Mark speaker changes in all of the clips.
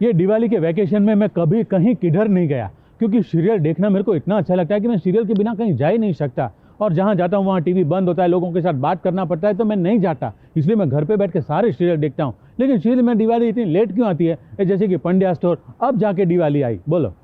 Speaker 1: ये दिवाली के वैकेशन में मैं कभी कहीं किधर नहीं गया, क्योंकि सीरियल देखना मेरे को इतना अच्छा लगता है कि मैं सीरियल के बिना कहीं जा ही नहीं सकता। और जहाँ जाता हूँ वहाँ टीवी बंद होता है, लोगों के साथ बात करना पड़ता है, तो मैं नहीं जाता। इसलिए मैं घर पे बैठ के सारे सीरियल देखता हूँ। लेकिन सीरियल में दिवाली इतनी लेट क्यों आती है? जैसे कि पंड्या स्टोर, अब जाके दिवाली आई। बोलो।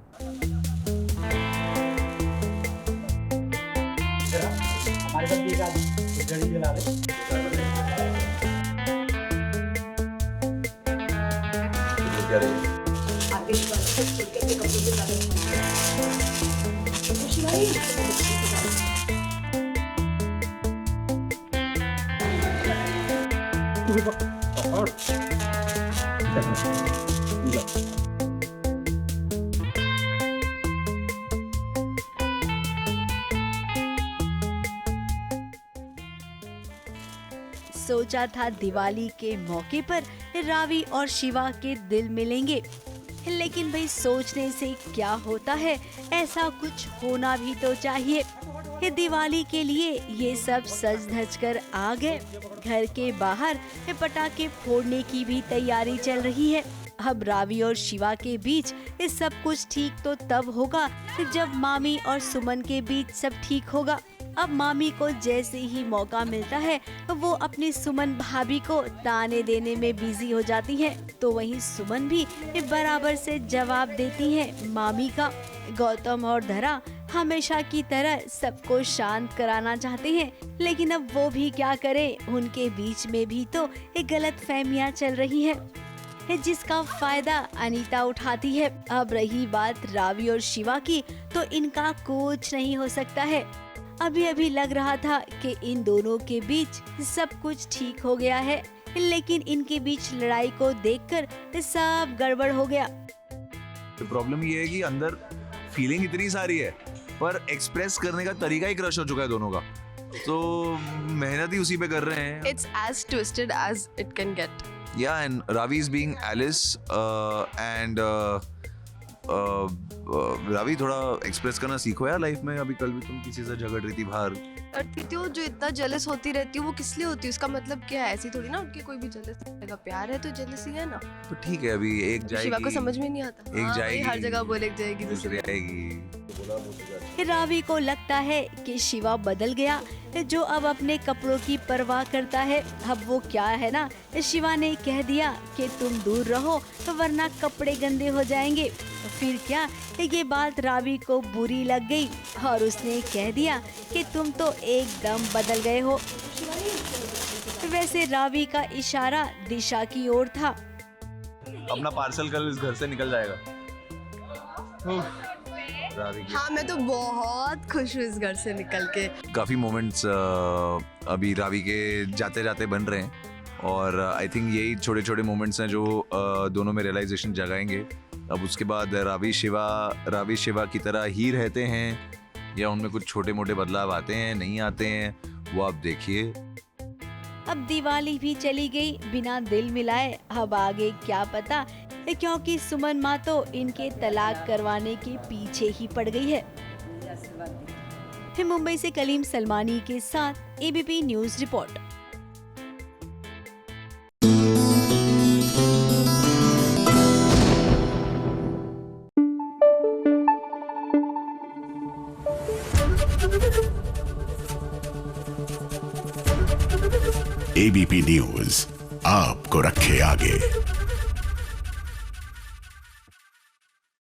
Speaker 2: सोचा था दिवाली के मौके पर रावी और शिवा के दिल मिलेंगे, लेकिन भाई सोचने से क्या होता है, ऐसा कुछ होना भी तो चाहिए। दिवाली के लिए ये सब सज धज कर आ गए। घर के बाहर पटाखे फोड़ने की भी तैयारी चल रही है। अब रावी और शिवा के बीच सब कुछ ठीक तो तब होगा जब मामी और सुमन के बीच सब ठीक होगा। अब मामी को जैसे ही मौका मिलता है वो अपनी सुमन भाभी को ताने देने में बिजी हो जाती है, तो वहीं सुमन भी बराबर से जवाब देती है मामी का। गौतम और धरा हमेशा की तरह सबको शांत कराना चाहते हैं, लेकिन अब वो भी क्या करें, उनके बीच में भी तो एक गलतफहमियां चल रही है, जिसका फायदा अनीता उठाती है। अब रही बात रावी और शिवा की, तो इनका कुछ नहीं हो सकता है। अभी अभी लग रहा था कि इन दोनों के बीच सब कुछ ठीक हो गया है, लेकिन इनके बीच लड़ाई को देखकर सब गड़बड़ हो गया।
Speaker 3: प्रॉब्लम ये है कि अंदर फीलिंग इतनी सारी है, पर एक्सप्रेस करने का तरीका ही क्रश हो चुका है दोनों का, तो मेहनत ही उसी पे कर रहे हैं।
Speaker 4: It's as twisted as it can get.
Speaker 3: Yeah, and Ravi is being Alice, and Ravi थोड़ा एक्सप्रेस करना सीखो यार लाइफ में। अभी कल भी तुम किसी से झगड़ रही थी बाहर।
Speaker 4: और तीतियो जो इतना जेलस होती रहती है वो किस लिए होती है? उसका मतलब क्या है? ऐसी थोड़ी ना उनके कोई भी जेलस रहेगा, प्यार है तो जेलसी है ना।
Speaker 3: तो ठीक है, अभी एक जाएगी,
Speaker 4: शिवा को समझ में नहीं आता।
Speaker 3: एक जाएगी,
Speaker 4: हर जगह बोले एक जाएगी
Speaker 3: दूसरी आएगी।
Speaker 2: रावी को लगता है कि शिवा बदल गया, जो अब अपने कपड़ों की परवाह करता है। अब वो क्या है ना, शिवा ने कह दिया कि तुम दूर रहो वरना कपड़े गंदे हो जाएंगे। फिर क्या, ये बात रावी को बुरी लग गई और उसने कह दिया कि तुम तो एकदम बदल गए हो। वैसे रावी का इशारा दिशा की ओर था।
Speaker 3: अपना पार्सल कल इस घर से निकल जाएगा।
Speaker 4: हाँ, मैं तो बहुत खुश हूँ इस घर से निकल के।
Speaker 3: काफी मोमेंट्स अभी रावी के जाते जाते बन रहे हैं, और आई थिंक यही छोटे छोटे मोमेंट्स हैं जो दोनों में रियलाइजेशन जगाएंगे। अब उसके बाद रावी शिवा की तरह ही रहते हैं या उनमें कुछ छोटे मोटे बदलाव आते हैं, नहीं आते हैं, वो आप देखिए।
Speaker 2: अब दिवाली भी चली गई बिना दिल मिलाए। अब आगे क्या पता, क्योंकि सुमन माँ तो इनके तलाक करवाने के पीछे ही पड़ गई है। फिर मुंबई से कलीम सलमानी के साथ ABP news report.
Speaker 5: ABP news आपको रखे आगे।